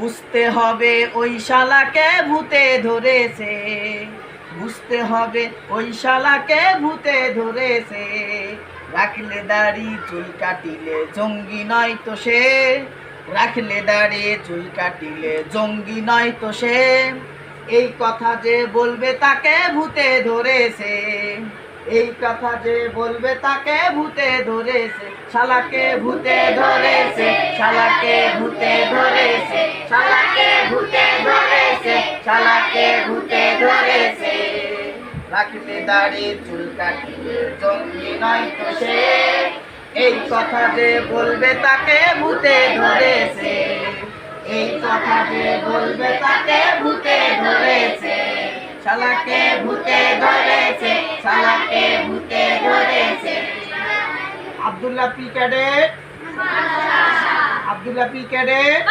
বুঝতে হবে ওই শালাকে ভূতে ধরেছে, বুঝতে হবে ওই শালাকে ভূতে ধরেছে। রাখলে দাড়ি চুল কাটিলে জঙ্গি নয় তো সে, রাখলে দাড়ি চুল কাটিলে জঙ্গি নয় তো সে। এই কথা যে বলবে তাকে ভূতে ধরেছে, এই কথা যে বলবে তাকে ভূতে ধরেছে। শালাকে ভূতে ধরেছে, শালাকে ভূতে ধরেছে, শালাকে ভূতে ধরেছে, শালাকে ভূতে ধরেছে। রাখলে দাড়ি চুল কাটিলে জঙ্গি নয় তো সে, এই কথা যে বলবে তাকে ভূতে ধরেছে, এই কথা যে বলবে তাকে ভূতে ধরেছে। শালাকে ভূতে ধরেছে, শালাকে ভূতে ধরেছে। Abdullah P cadet, Abdullah P cadet.